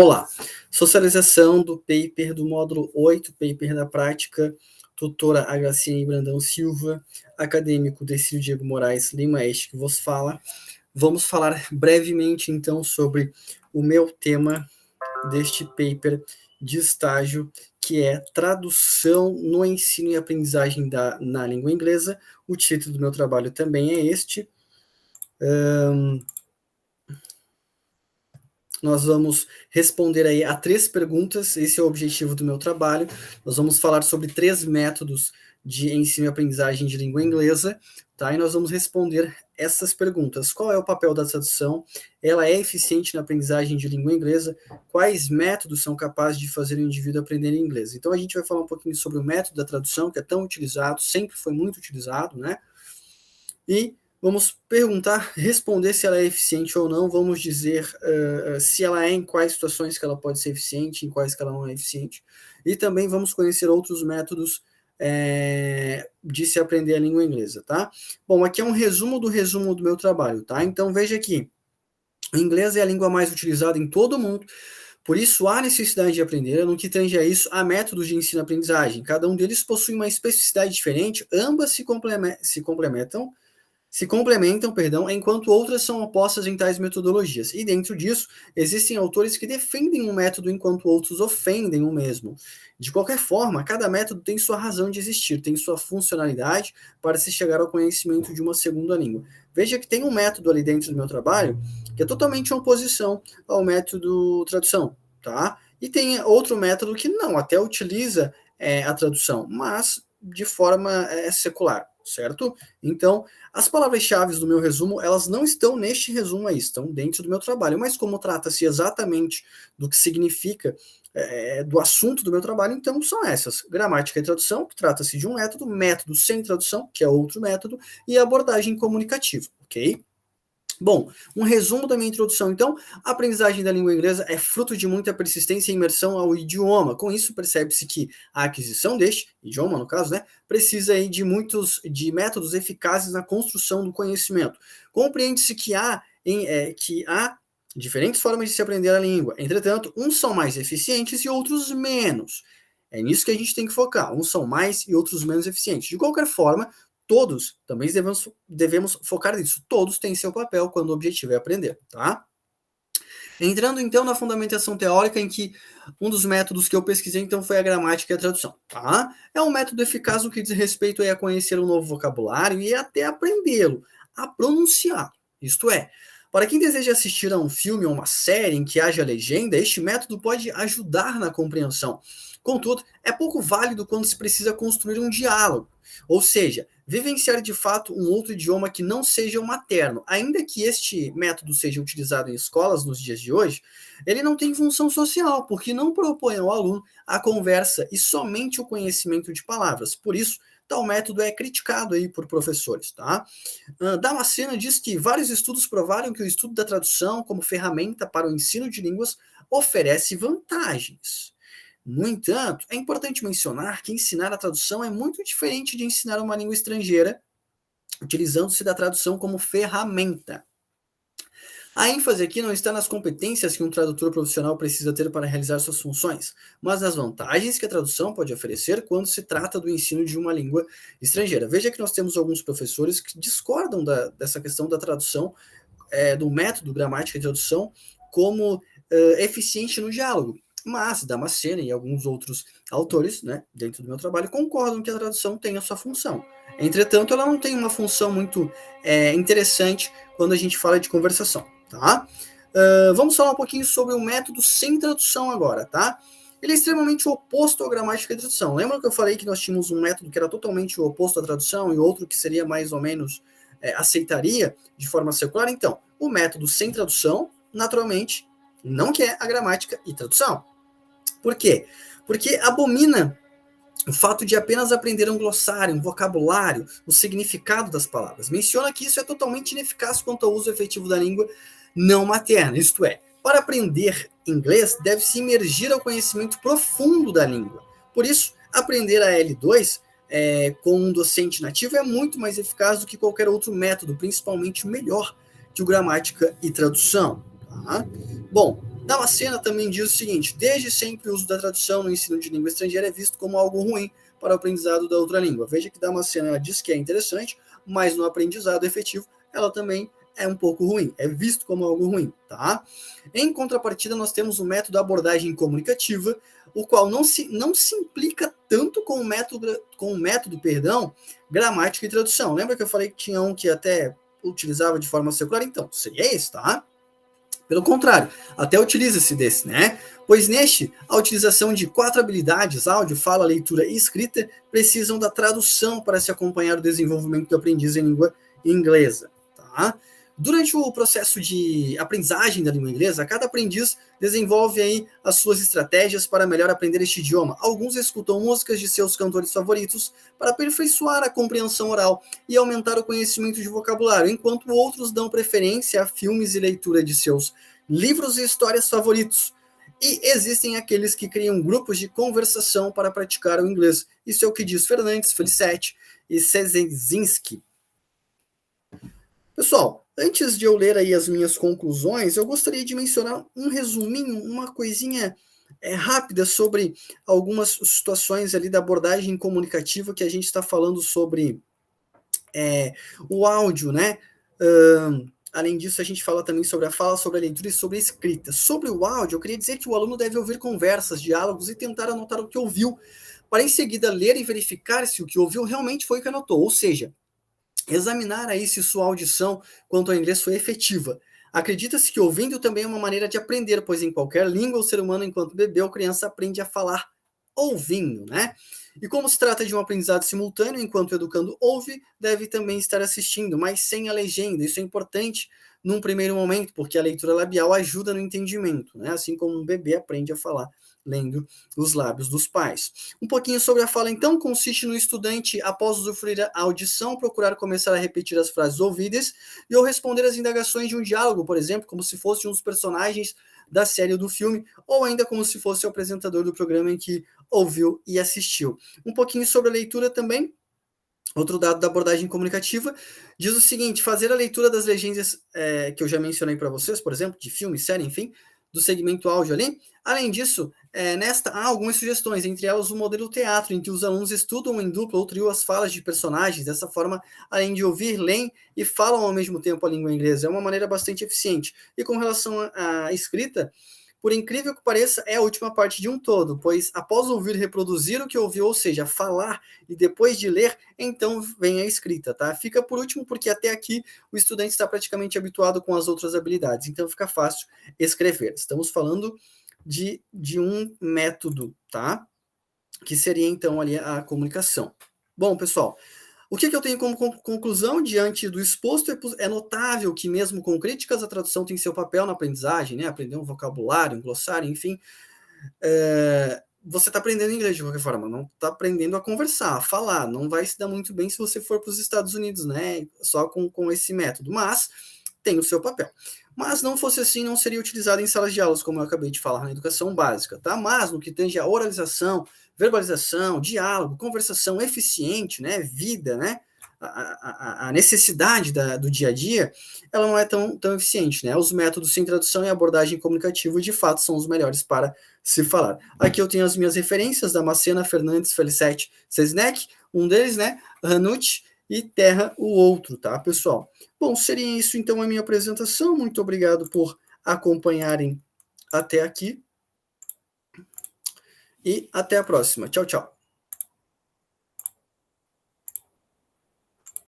Olá, socialização do paper do módulo 8, paper da prática, tutora Graciane Brandão Silva, acadêmico Decílio Diego Moraes Lima, este que vos fala. Vamos falar brevemente, então, sobre o meu tema deste paper de estágio, que é tradução no ensino e aprendizagem na língua inglesa. O título do meu trabalho também é este. Nós vamos responder aí a 3 perguntas, esse é o objetivo do meu trabalho. Nós vamos falar sobre 3 métodos de ensino e aprendizagem de língua inglesa, tá? E nós vamos responder essas perguntas. Qual é o papel da tradução? Ela é eficiente na aprendizagem de língua inglesa? Quais métodos são capazes de fazer o indivíduo aprender inglês? Então a gente vai falar um pouquinho sobre o método da tradução, que é tão utilizado, sempre foi muito utilizado, né? E vamos responder se ela é eficiente ou não, vamos dizer se ela é, em quais situações que ela pode ser eficiente, em quais que ela não é eficiente. E também vamos conhecer outros métodos de se aprender a língua inglesa, tá? Bom, aqui é um resumo do meu trabalho, tá? Então veja aqui, o inglês é a língua mais utilizada em todo o mundo, por isso há necessidade de aprender. No que tange a isso, há métodos de ensino-aprendizagem. Cada um deles possui uma especificidade diferente, ambas se complementam, enquanto outras são opostas em tais metodologias. E dentro disso, existem autores que defendem um método enquanto outros ofendem o mesmo. De qualquer forma, cada método tem sua razão de existir, tem sua funcionalidade para se chegar ao conhecimento de uma segunda língua. Veja que tem um método ali dentro do meu trabalho que é totalmente em oposição ao método tradução, tá? E tem outro método que não, até utiliza a tradução, mas de forma secular, certo? Então, as palavras-chave do meu resumo, elas não estão neste resumo aí, estão dentro do meu trabalho, mas como trata-se exatamente do que significa, do assunto do meu trabalho, então são essas: gramática e tradução, que trata-se de um método, método sem tradução, que é outro método, e abordagem comunicativa, ok? Bom, um resumo da minha introdução, então. A aprendizagem da língua inglesa é fruto de muita persistência e imersão ao idioma. Com isso, percebe-se que a aquisição deste idioma, no caso, né, precisa aí de métodos eficazes na construção do conhecimento. Compreende-se que há diferentes formas de se aprender a língua. Entretanto, uns são mais eficientes e outros menos. É nisso que a gente tem que focar. Uns são mais e outros menos eficientes. De qualquer forma, todos também devemos focar nisso. Todos têm seu papel quando o objetivo é aprender, tá? Entrando, então, na fundamentação teórica, em que um dos métodos que eu pesquisei, então, foi a gramática e a tradução, tá? É um método eficaz no que diz respeito a conhecer um novo vocabulário e até aprendê-lo, a pronunciar. Isto é, para quem deseja assistir a um filme ou uma série em que haja legenda, este método pode ajudar na compreensão. Contudo, é pouco válido quando se precisa construir um diálogo, ou seja, vivenciar de fato um outro idioma que não seja o materno. Ainda que este método seja utilizado em escolas nos dias de hoje, ele não tem função social, porque não propõe ao aluno a conversa e somente o conhecimento de palavras. Por isso, tal método é criticado aí por professores, tá? Damasceno diz que vários estudos provaram que o estudo da tradução como ferramenta para o ensino de línguas oferece vantagens. No entanto, é importante mencionar que ensinar a tradução é muito diferente de ensinar uma língua estrangeira, utilizando-se da tradução como ferramenta. A ênfase aqui não está nas competências que um tradutor profissional precisa ter para realizar suas funções, mas nas vantagens que a tradução pode oferecer quando se trata do ensino de uma língua estrangeira. Veja que nós temos alguns professores que discordam dessa questão da tradução, do método gramática e tradução, como eficiente no diálogo. Mas Damasceno e alguns outros autores, né, dentro do meu trabalho, concordam que a tradução tem a sua função. Entretanto, ela não tem uma função muito interessante quando a gente fala de conversação, tá? Vamos falar um pouquinho sobre o método sem tradução agora, tá? Ele é extremamente oposto à gramática e tradução. Lembra que eu falei que nós tínhamos um método que era totalmente o oposto à tradução e outro que seria mais ou menos aceitaria de forma secular? Então, o método sem tradução, naturalmente, não quer a gramática e tradução. Por quê? Porque abomina o fato de apenas aprender um glossário, um vocabulário, o significado das palavras. Menciona que isso é totalmente ineficaz quanto ao uso efetivo da língua não materna. Isto é, para aprender inglês, deve-se imergir ao conhecimento profundo da língua. Por isso, aprender a L2 com um docente nativo é muito mais eficaz do que qualquer outro método, principalmente melhor que o gramática e tradução. Tá? Bom, Damascena também diz o seguinte: desde sempre o uso da tradução no ensino de língua estrangeira é visto como algo ruim para o aprendizado da outra língua. Veja que Damascena ela diz que é interessante, mas no aprendizado efetivo ela também é um pouco ruim, é visto como algo ruim, tá? Em contrapartida, nós temos o método da abordagem comunicativa, o qual não se implica tanto com o método, gramática e tradução. Lembra que eu falei que tinha um que até utilizava de forma secular? Então, seria esse, tá? Pelo contrário, até utiliza-se desse, né? Pois neste, a utilização de 4 habilidades, áudio, fala, leitura e escrita, precisam da tradução para se acompanhar o desenvolvimento do aprendiz em língua inglesa, tá? Durante o processo de aprendizagem da língua inglesa, cada aprendiz desenvolve aí as suas estratégias para melhor aprender este idioma. Alguns escutam músicas de seus cantores favoritos para aperfeiçoar a compreensão oral e aumentar o conhecimento de vocabulário, enquanto outros dão preferência a filmes e leitura de seus livros e histórias favoritos. E existem aqueles que criam grupos de conversação para praticar o inglês. Isso é o que diz Fernandes, Felicetti e Szynski. Pessoal, antes de eu ler aí as minhas conclusões, eu gostaria de mencionar um resuminho, uma coisinha rápida sobre algumas situações ali da abordagem comunicativa que a gente está falando sobre o áudio, né? Além disso, a gente fala também sobre a fala, sobre a leitura e sobre a escrita. Sobre o áudio, eu queria dizer que o aluno deve ouvir conversas, diálogos e tentar anotar o que ouviu, para em seguida ler e verificar se o que ouviu realmente foi o que anotou, ou seja, examinar aí se sua audição quanto ao inglês foi efetiva. Acredita-se que ouvindo também é uma maneira de aprender, pois em qualquer língua o ser humano, enquanto bebê ou criança, aprende a falar ouvindo, né? E como se trata de um aprendizado simultâneo, enquanto o educando ouve, deve também estar assistindo, mas sem a legenda. Isso é importante num primeiro momento, porque a leitura labial ajuda no entendimento, né? Assim como um bebê aprende a falar lendo os lábios dos pais. Um pouquinho sobre a fala, então, consiste no estudante, após usufruir a audição, procurar começar a repetir as frases ouvidas e ou responder às indagações de um diálogo, por exemplo, como se fosse um dos personagens da série ou do filme, ou ainda como se fosse o apresentador do programa em que ouviu e assistiu. Um pouquinho sobre a leitura também. Outro dado da abordagem comunicativa diz o seguinte: fazer a leitura das legendas que eu já mencionei para vocês, por exemplo, de filme, série, enfim, do segmento áudio ali. Além disso, há algumas sugestões, entre elas o modelo teatro, em que os alunos estudam em dupla ou trio as falas de personagens. Dessa forma, além de ouvir, leem e falam ao mesmo tempo a língua inglesa. É uma maneira bastante eficiente. E com relação à escrita, por incrível que pareça, é a última parte de um todo, pois após ouvir, reproduzir o que ouviu, ou seja, falar, e depois de ler, então vem a escrita, tá? Fica por último porque até aqui o estudante está praticamente habituado com as outras habilidades, então fica fácil escrever. Estamos falando de um método, tá? Que seria então ali a comunicação. Bom, pessoal, o que eu tenho como conclusão diante do exposto? É notável que, mesmo com críticas, a tradução tem seu papel na aprendizagem, né? Aprender um vocabulário, um glossário, enfim. Você está aprendendo inglês de qualquer forma, não está aprendendo a conversar, a falar. Não vai se dar muito bem se você for para os Estados Unidos, né? Só com esse método. Mas tem o seu papel. Mas não fosse assim, não seria utilizado em salas de aulas, como eu acabei de falar, na educação básica, tá? Mas no que tange a oralização, verbalização, diálogo, conversação eficiente, né? Vida, né? A necessidade do dia a dia, ela não é tão eficiente, né? Os métodos sem tradução e abordagem comunicativa, de fato, são os melhores para se falar. Aqui eu tenho as minhas referências, Damascena, Fernandes, Felicetti, Szynski, um deles, né? Ranucci e Terra, o outro, tá, pessoal? Bom, seria isso então a minha apresentação. Muito obrigado por acompanharem até aqui. E até a próxima. Tchau, tchau.